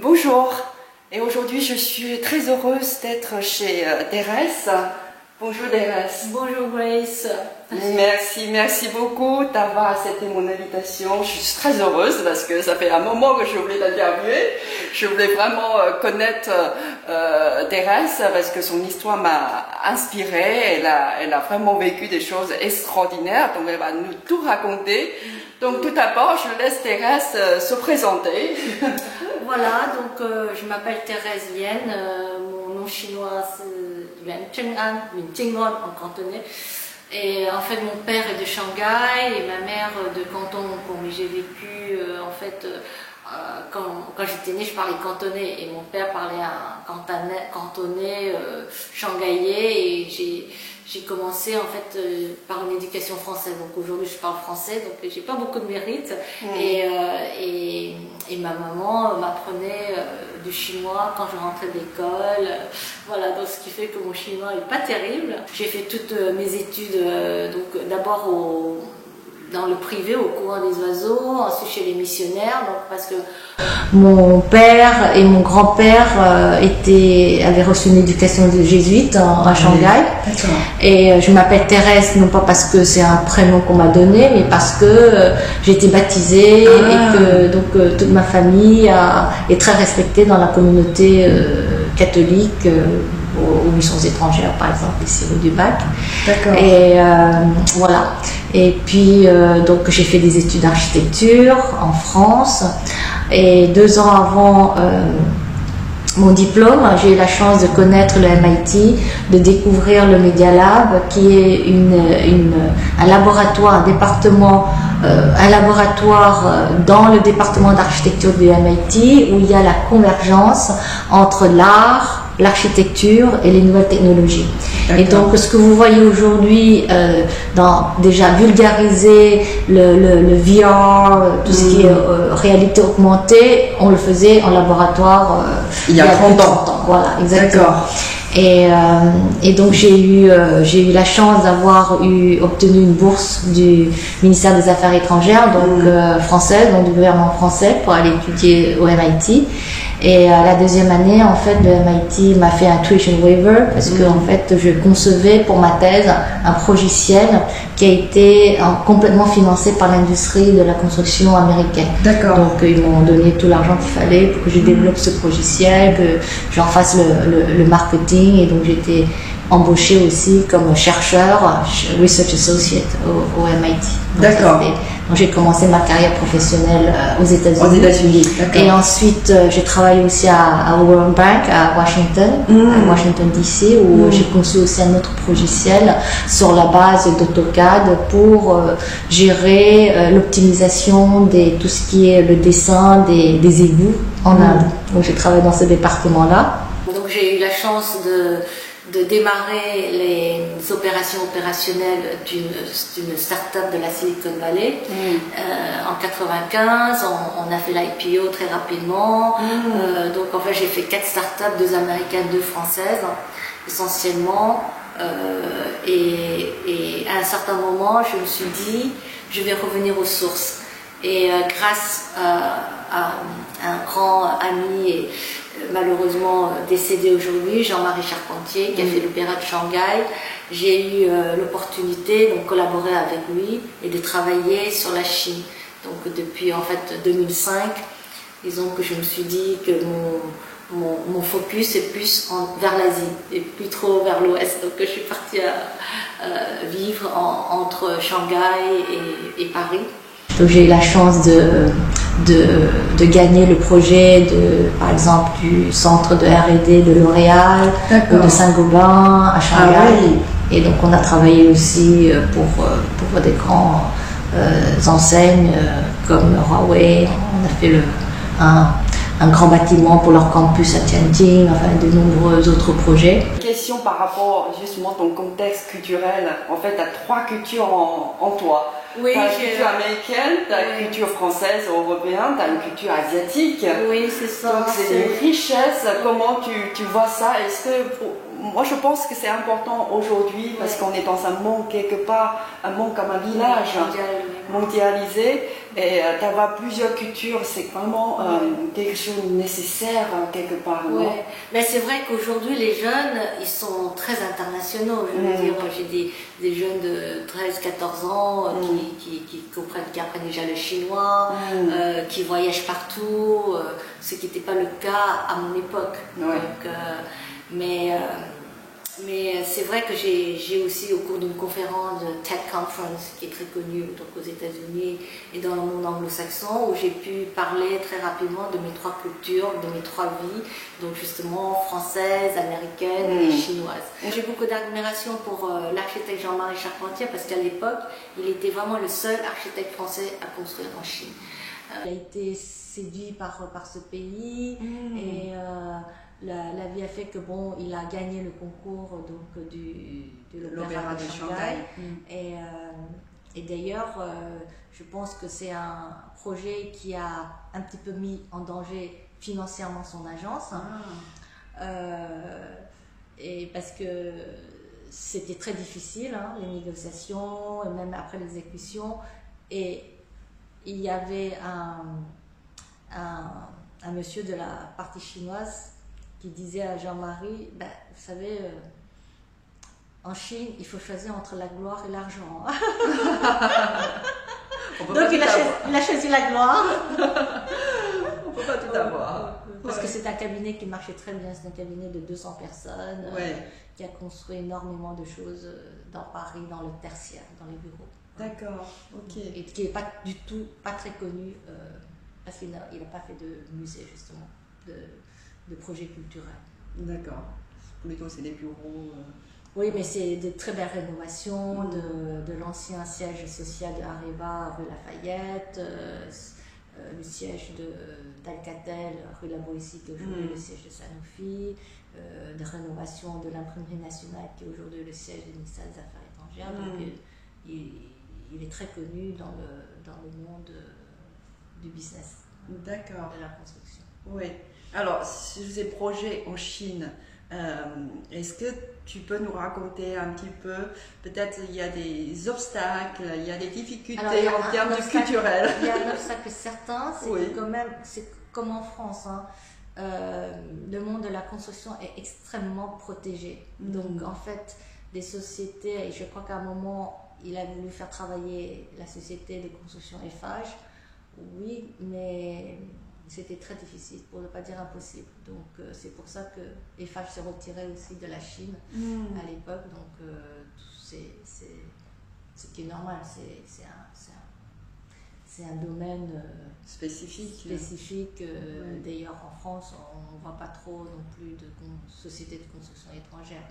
Bonjour, et aujourd'hui je suis très heureuse d'être chez Thérèse. Bonjour Thérèse. Bonjour Grace. Merci beaucoup d'avoir accepté mon invitation. Je suis très heureuse parce que ça fait un moment que je voulais l'interviewer. Je voulais vraiment connaître Thérèse parce que son histoire m'a inspirée. Elle a vraiment vécu des choses extraordinaires, donc elle va nous tout raconter. Donc tout d'abord, je laisse Thérèse se présenter. Voilà, donc je m'appelle Thérèse Lien, mon nom chinois c'est Yuan Cheng'an, Yuan Jing'an en cantonais. Et en fait mon père est de Shanghai et ma mère de Canton. Mais j'ai vécu en fait quand j'étais née je parlais cantonais et mon père parlait un cantonais shanghaïais et j'ai commencé en fait par une éducation française. Donc aujourd'hui je parle français, donc j'ai pas beaucoup de mérite. Et ma maman m'apprenait du chinois quand je rentrais de l'école. Voilà, donc ce qui fait que mon chinois est pas terrible. J'ai fait toutes mes études donc d'abord dans le privé au couvent des oiseaux, ensuite chez les missionnaires, donc parce que mon père et mon grand-père avaient reçu une éducation de jésuite à Shanghai. Et je m'appelle Thérèse, non pas parce que c'est un prénom qu'on m'a donné, mais parce que j'ai été baptisée et que donc toute ma famille est très respectée dans la communauté catholique. Aux missions étrangères, par exemple, ici au Dubac. D'accord. Et voilà. Et puis, donc, j'ai fait des études d'architecture en France. Et 2 ans avant mon diplôme, j'ai eu la chance de connaître le MIT, de découvrir le Media Lab, qui est un laboratoire, un département, un laboratoire dans le département d'architecture du MIT où il y a la convergence entre l'art, l'architecture et les nouvelles technologies. Et donc ce que vous voyez aujourd'hui dans déjà vulgariser le VR, tout ce qui est réalité augmentée, on le faisait en laboratoire il y a 30 ans. Voilà, exactement. Et donc j'ai eu la chance d'avoir obtenu une bourse du ministère des Affaires étrangères, donc française, donc du gouvernement français, pour aller étudier au MIT. Et la deuxième année, en fait, le MIT m'a fait un tuition waiver parce que en fait, je concevais pour ma thèse un progiciel qui a été complètement financé par l'industrie de la construction américaine. D'accord. Donc ils m'ont donné tout l'argent qu'il fallait pour que je développe ce progiciel, que j'en fasse le marketing. Et donc j'étais embauchée aussi comme chercheur, research associate au MIT. D'accord. Donc j'ai commencé ma carrière professionnelle aux États-Unis. Aux États-Unis, d'accord. Et ensuite j'ai travaillé aussi à World Bank à Washington DC, où j'ai conçu aussi un autre logiciel sur la base d'AutoCAD pour gérer l'optimisation de tout ce qui est le dessin des égouts en Inde. Donc j'ai travaillé dans ce département-là. Donc j'ai eu la chance de démarrer les opérations opérationnelles d'une start-up de la Silicon Valley. En 95, on a fait l'IPO très rapidement. Donc en fait j'ai fait 4 start-up, 2 américaines, 2 françaises essentiellement. Et à un certain moment je me suis dit je vais revenir aux sources. Et grâce à un grand ami et malheureusement décédé aujourd'hui, Jean-Marie Charpentier, qui a fait l'Opéra de Shanghai, j'ai eu l'opportunité de collaborer avec lui et de travailler sur la Chine. Donc depuis en fait 2005, disons que je me suis dit que mon focus est plus vers l'Asie et plus trop vers l'Ouest. Donc je suis partie vivre entre Shanghai et Paris. Donc j'ai eu la chance de gagner le projet par exemple du centre de R&D de L'Oréal ou de Saint-Gobain à Shanghai. Et donc on a travaillé aussi pour des grandes enseignes comme Huawei. On a fait un grand bâtiment pour leur campus à Tianjin, enfin de nombreux autres projets. Question par rapport justement à ton contexte culturel. En fait, tu as 3 cultures en toi. Oui, tu as une culture américaine, tu as une culture française, européenne, tu as une culture asiatique. Oui, c'est ça. Donc c'est une richesse. Comment tu vois ça? Moi je pense que c'est important aujourd'hui parce qu'on est dans un monde quelque part, un monde comme un village mondialisé. Et d'avoir plusieurs cultures, c'est vraiment quelque chose de nécessaire quelque part, non? Ouais. Mais c'est vrai qu'aujourd'hui, les jeunes, ils sont très internationaux. Je veux dire, j'ai des jeunes de 13-14 ans qui comprennent, qui apprennent déjà le chinois, qui voyagent partout, ce qui n'était pas le cas à mon époque. Ouais. Donc, mais c'est vrai que j'ai aussi, au cours d'une conférence de Tech Conference, qui est très connue donc aux États-Unis et dans le monde anglo-saxon, où j'ai pu parler très rapidement de mes 3 cultures, de mes 3 vies, donc justement française, américaine et chinoise. J'ai beaucoup d'admiration pour l'architecte Jean-Marie Charpentier, parce qu'à l'époque, il était vraiment le seul architecte français à construire en Chine. Il a été séduit par ce pays et la vie a fait que bon, il a gagné le concours donc de l'Opéra de Shanghai. Et d'ailleurs, je pense que c'est un projet qui a un petit peu mis en danger financièrement son agence. Et parce que c'était très difficile, hein, les négociations, et même après l'exécution. Et il y avait un monsieur de la partie chinoise qui disait à Jean-Marie, ben, vous savez, en Chine, il faut choisir entre la gloire et l'argent. Donc il a choisi la gloire. On ne peut pas tout avoir. Parce que c'est un cabinet qui marchait très bien, c'est un cabinet de 200 personnes, qui a construit énormément de choses dans Paris, dans le tertiaire, dans les bureaux. D'accord, ok. Et qui n'est pas du tout, pas très connu, parce qu'il n'a pas fait de musée justement, de projets culturels. D'accord. Plutôt c'est des bureaux. Oui, mais c'est de très belles rénovations de l'ancien siège social de Areva, rue Lafayette, le siège d'Alcatel, rue La Boétie, qui est aujourd'hui le siège de Sanofi, de rénovation de l'imprimerie nationale, qui est aujourd'hui le siège du ministère des Affaires étrangères. Donc, il est très connu dans le monde du business. D'accord. De la construction. Oui. Alors, sur ces projets en Chine, est-ce que tu peux nous raconter un petit peu, peut-être il y a des obstacles, il y a des difficultés en termes culturels? Il y a un obstacle certain, c'est que quand même, c'est comme en France, hein, le monde de la construction est extrêmement protégé. Donc en fait, des sociétés, et je crois qu'à un moment, il a voulu faire travailler la société de construction Eiffage, oui, mais c'était très difficile, pour ne pas dire impossible. Donc c'est pour ça que Eiffage s'est retiré aussi de la Chine à l'époque. Donc c'est ce qui est normal, c'est un domaine spécifique. D'ailleurs en France, on ne voit pas trop non plus de sociétés de construction étrangères.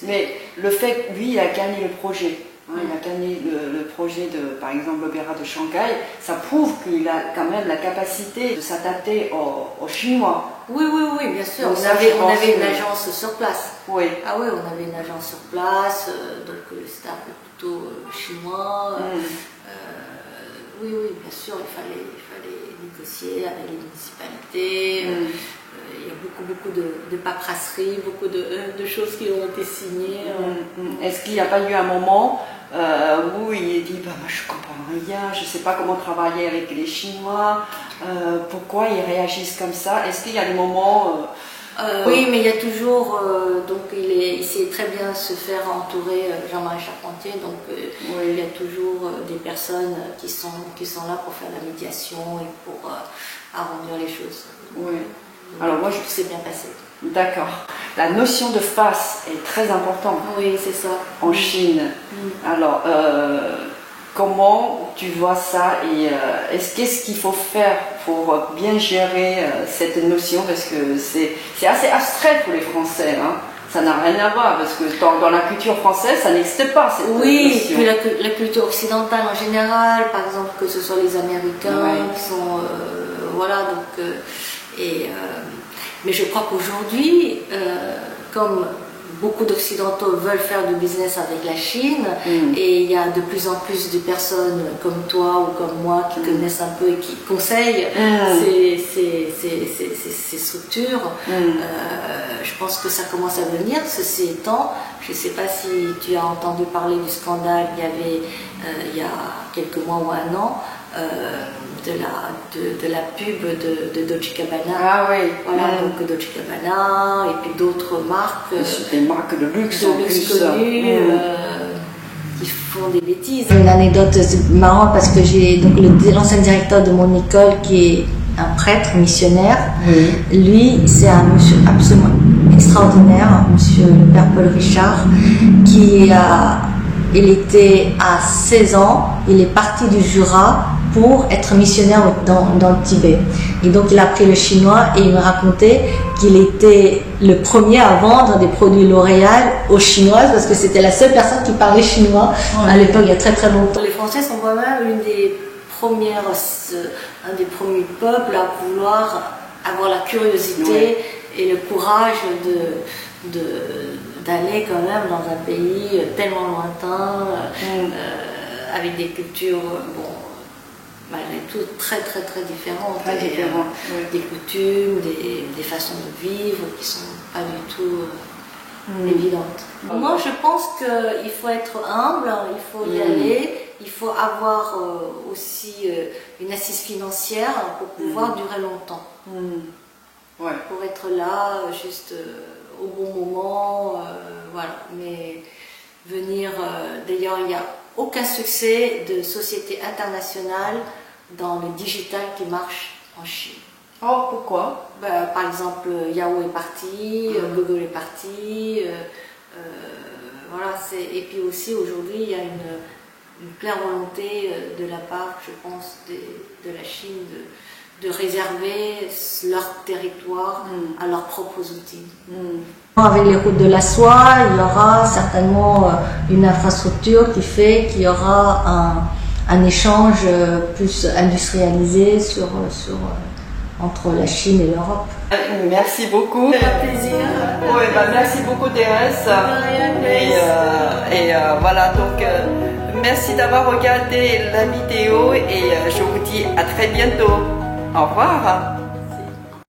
Mais le fait que lui, il a gagné le projet. Il a gagné le projet de, par exemple, l'Opéra de Shanghai. Ça prouve qu'il a quand même la capacité de s'adapter aux Chinois. Oui, bien sûr. On avait une agence sur place. Oui. Ah oui, on avait une agence sur place, donc c'était un peu plutôt chinois. Oui, bien sûr, il fallait négocier avec les municipalités. Il y a beaucoup de paperasserie, beaucoup de choses qui ont été signées. Est-ce qu'il n'y a pas eu un moment où il dit moi je comprends rien, je ne sais pas comment travailler avec les Chinois, pourquoi ils réagissent comme ça? Est-ce qu'il y a des moments oui, mais il y a toujours, donc il sait très bien se faire entourer, Jean-Marie Charpentier, donc il y a toujours des personnes qui sont là pour faire la médiation et pour arrondir les choses. Oui. Donc, alors moi, je trouve que c'est bien passé. D'accord. La notion de face est très importante. Oui, c'est ça. En Chine. Alors, comment tu vois ça et qu'est-ce qu'il faut faire pour bien gérer cette notion, parce que c'est assez abstrait pour les Français, hein. Ça n'a rien à voir, parce que dans la culture française, ça n'existe pas cette notion. Oui, puis la culture occidentale en général, par exemple, que ce soit les Américains qui sont... voilà, donc... mais je crois qu'aujourd'hui, comme beaucoup d'Occidentaux veulent faire du business avec la Chine, et il y a de plus en plus de personnes comme toi ou comme moi qui connaissent un peu et qui conseillent ces structures. Je pense que ça commence à venir. Ceci étant, je ne sais pas si tu as entendu parler du scandale qu'il y avait il y a quelques mois ou un an de la pub de Dolce Gabbana. Ah oui. Voilà, donc Dolce Gabbana et puis d'autres marques. Des marques de luxe en plus. Connues, qui font des bêtises. Une anecdote marrante parce que j'ai donc l'ancien directeur de mon école qui est un prêtre missionnaire. Lui, c'est un monsieur absolument extraordinaire, monsieur le père Paul Richard, il était à 16 ans, il est parti du Jura pour être missionnaire dans le Tibet. Et donc il a appris le chinois et il me racontait qu'il était le premier à vendre des produits L'Oréal aux Chinoises parce que c'était la seule personne qui parlait chinois à l'époque, il y a très très longtemps. Les Français sont quand même un des premiers peuples à vouloir avoir la curiosité et le courage d'aller quand même dans un pays tellement lointain, avec des cultures, malgré tout, très différentes. Des coutumes, des façons de vivre qui sont pas du tout évidentes. Moi, je pense qu'il faut être humble, il faut y aller, il faut avoir aussi une assise financière pour pouvoir durer longtemps. Pour être là, juste au bon moment, voilà. Mais venir, d'ailleurs, il n'y a aucun succès de société internationale dans le digital qui marche en Chine. Oh, pourquoi? Par exemple, Yahoo est parti, Google est parti, voilà. Et puis aussi, aujourd'hui, il y a une claire volonté de la part, je pense, de la Chine de réserver leur territoire à leurs propres outils. Avec les routes de la soie, il y aura certainement une infrastructure qui fait qu'il y aura un échange plus industrialisé entre la Chine et l'Europe. Merci beaucoup. C'est un plaisir. Merci beaucoup Thérèse. Voilà, donc merci d'avoir regardé la vidéo et je vous dis à très bientôt. Au revoir.